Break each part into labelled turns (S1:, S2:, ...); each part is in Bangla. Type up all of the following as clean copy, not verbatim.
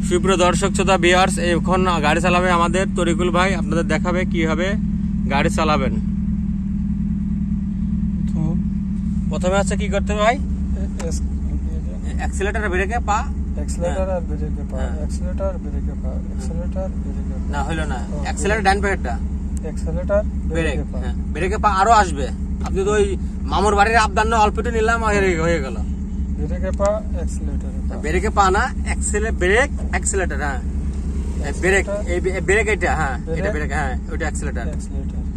S1: সুপ্রিয় দর্শক শ্রোতা ভিউয়ার্স, এখন গাড়ি চালাবে আমাদের তরিকুল ভাই। আপনাদের দেখাবে কিভাবে গাড়ি চালাবেন। প্রথমে হচ্ছে কি করতে হবে ভাই? অ্যাক্সিলারেটর ব্রেকে পা,
S2: অ্যাক্সিলারেটর আর ব্রেকে পা, অ্যাক্সিলারেটর ব্রেকে পা, অ্যাক্সিলারেটর ব্রেকে পা।
S1: না হলো না, অ্যাক্সিলারেটর ডান প্যাকেটটা,
S2: অ্যাক্সিলারেটর ব্রেকে পা,
S1: ব্রেকে পা আরো আসবে। আপনি তো ওই মামুর বাড়ির আবদান অল্প একটু নিলাম হয়ে গেল।
S2: ব্রেকে পা, অ্যাক্সিলারেটর পা,
S1: ব্রেকে পা না, ব্রেক অ্যাক্সিলারেটর। হ্যাঁ ব্রেক, এই ব্রেক এটা, হ্যাঁ এটা ব্রেক, হ্যাঁ ওটা অ্যাক্সিলারেটর।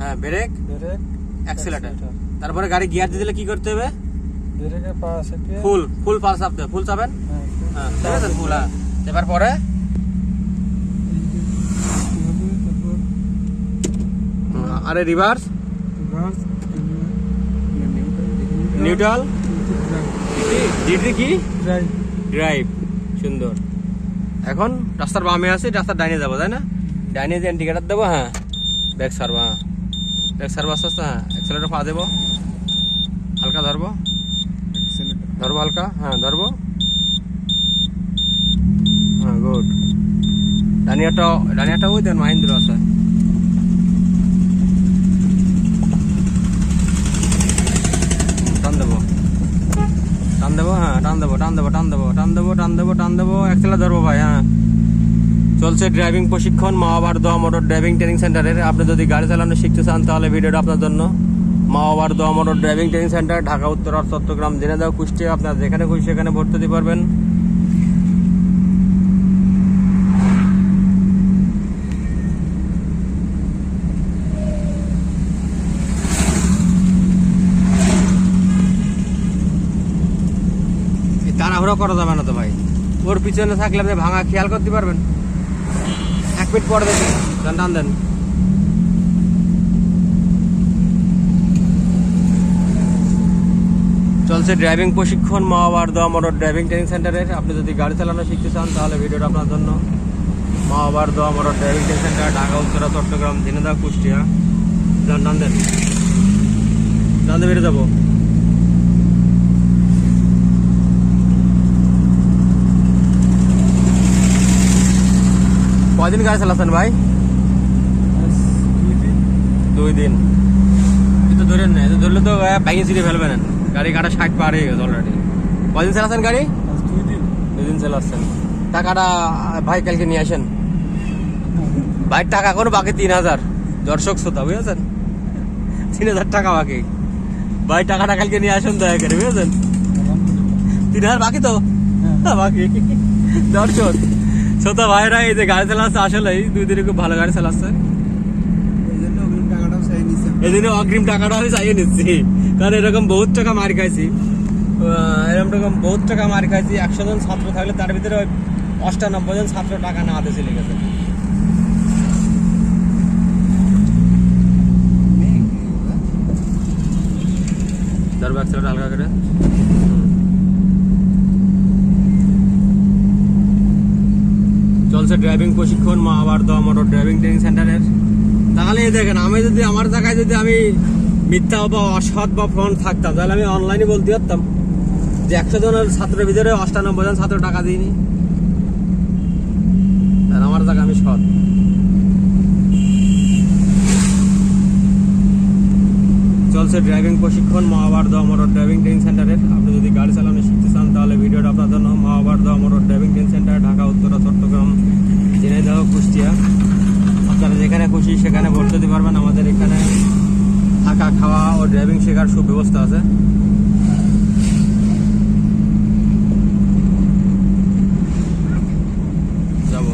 S1: হ্যাঁ ব্রেক
S2: ব্রেক
S1: অ্যাক্সিলারেটর। তারপরে গাড়ি গিয়ার দিলে কি করতে হবে?
S2: ব্রেকে পা চেপে
S1: ফুল পাস চাপতে, ফুল চাপেন। হ্যাঁ ঠিক আছে, ফুল। হ্যাঁ এবার পরে আরে রিভার্স, নিউট্রাল, ডিডি কি ড্রাইভ। সুন্দর। এখন রাস্তার বামে আছে, রাস্তার ডাইনে যাবো, তাই না? ডাইনে যে ইন্ডিকেটার দেবো। হ্যাঁ ব্যাক সার্ভ, হ্যাঁ ব্যাক সার্ভ আস্তে আস্তে। হ্যাঁ অ্যাক্সিলারেটর পা দেবো, হালকা ধরবো, ধরবো হালকা, হ্যাঁ ধরবো, হ্যাঁ গুড। ডানিয়াটা ওই দেন মাহিন্দ্র আছে। টান দেবো, হ্যাঁ টান দেবো, অ্যাক্সিলারেটর ধরবো ভাই। হ্যাঁ চলছে ড্রাইভিং প্রশিক্ষণ মাওয়াবার দোয়া মোটর ড্রাইভিং ট্রেনিং সেন্টারের। আপনি যদি গাড়ি চালানো শিখতে চান তাহলে ভিডিওটা আপনার জন্য। মাওয়াবার দোয়া motor driving training centre, Dhaka Uttara, Chattogram, Jhenaidah, Kushtia. আপনার যেখানে খুশি সেখানে ভর্তি দিতে পারবেন। তাড়াহুড়ো করা যাবে না তো ভাই। ওর পিছনে থাকলে আপনি ভাঙা খেয়াল করতে পারবেন। 1 মিনিট পরে দেখেন, টান দেন। চলছে ড্রাইভিং প্রশিক্ষণ মাওয়াবার দোয়া মোটর ড্রাইভিং ট্রেনিং সেন্টারের। আপনি যদি গাড়ি চালানো শিখতে চান তাহলে ভিডিওটা আপনার জন্য। মাওয়াবার দোয়া motor driving training centre, Dhaka Uttara, Chattogram, Jhenaidah, Kushtia. টান দেন, বেরিয়ে যাবো। কয়দিন গাড়ি চালাচ্ছেন ভাই? 2 দিন। তো ধরেন না, ধরলে তো ভেঙে চিড়ে ফেলবেন। গাড়ি কাটা 60 পার হয়ে গেছে অলরেডি। কয়দিন চালাচ্ছেন গাড়ি? 2 দিন চালাচ্ছেন। টাকাটা ভাই কালকে নিয়ে আসেন। ভাই টাকা এখনো বাকি 3000। দর্শক শ্রোতা বুঝেছেন, 3000 টাকা বাকি। ভাই টাকাটা কালকে নিয়ে আসেন দয়া করে, বুঝেছেন? 3000 বাকি তো বাকি। দর্শক শ্রোতা ভাইরা, এই যে গাড়ি চালাচ্ছে আসলে 2 দিনে খুব ভালো গাড়ি চালাচ্ছে। এই জন্য অগ্রিম টাকাটা আমি চাইয়ে নিচ্ছি, কারণ এরকম বহুত টাকা মার খাইছি। 100 জন ছাত্র থাকলে তার ভিতরে 98 জন ছাত্র টাকা না হাতে চলে গেছে। ধরবো অ্যাক্সিলারেটর হালকা করে। চলছে ড্রাইভিং প্রশিক্ষণ মাওয়াবার দোয়া মোটর ড্রাইভিং ট্রেনিং সেন্টারের। তাহলে দেখেন, আমি যদি আমার জায়গায় যদি আমি মিথ্যা বা অসৎ বা ফ্রন্ট থাকতাম তাহলে আমি অনলাইনে বলতে পারতাম যে 100 জনের ছাত্রের ভিতরে 98 জন ছাত্র টাকা দিইনি। আর আমার জায়গায় আমি সৎ। চলছে ড্রাইভিং প্রশিক্ষণ মাওয়াবার দোয়া মোটর ড্রাইভিং ট্রেনিং সেন্টারের। আপনি যদি গাড়ি চালানো শিখতে চান তাহলে ভিডিওটা আপনার জন্য। মাওয়াবার দোয়া motor driving training centre, Dhaka Uttara, Chattogram, Jhenaidah, Kushtia. আপনারা যেখানে খুশি সেখানে ভর্তি দিতে পারবেন। আমাদের এখানে থাকা, খাওয়া ও ড্রাইভিং শেখার সুব্যবস্থা আছে। যাবো।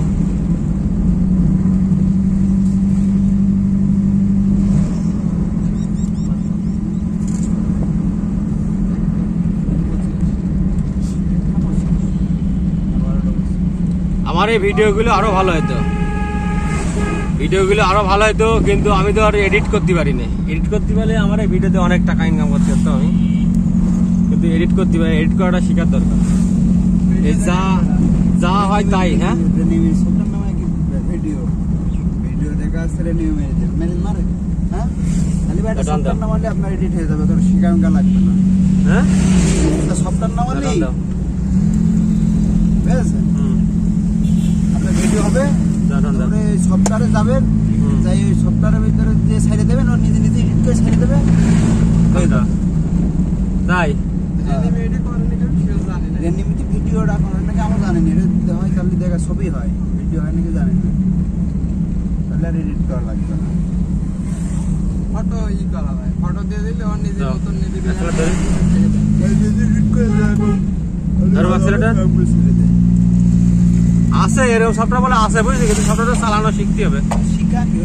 S1: আমার এই ভিডিওগুলো আরো ভালো হতো, কিন্তু আমি তো আর এডিট করতে পারি না। এডিট করতে পারলে আমার এই ভিডিওতে অনেক টাকা ইনকাম করতে পারতাম আমি, কিন্তু এডিট করতে পারি। এডিট করাটা শেখার দরকার। যা হয় তাই। হ্যাঁ
S2: আপনার এডিট হয়ে যাবে, শিখাঙ্গা লাগবে না। হ্যাঁ সফটওয়্যার নামালে
S3: সফটওয়্যারে যাবেন,
S1: হুম।
S3: যাই ওই সফটওয়্যারের ভিতরে যে সাইডে দেবেন, ও নিজে নিজে এডিট করে সাইডে দেবে।
S1: তাই
S3: রেন্ডিমিটি ভিডিওটা করার নাকি আমরা জানি না, এটা হয় খালি দেখা ছবি হয়, ভিডিও হয় নাকি জানি না, তাহলে আর এডিট করা লাগবে না।
S2: ফটো ই করা হয়, ফটো দিয়ে দিলে ওর নিজের
S1: দাও।
S2: মতন নিজে
S1: আসলে ধরে।
S3: এডিট করে দেবো।
S1: ধরো accelerator। আছে এরকম সফটওয়্যার বলে আছে বুঝলি, কিন্তু সফটওয়্যারটা চালানো শিখতে হবে।
S3: শিখা কি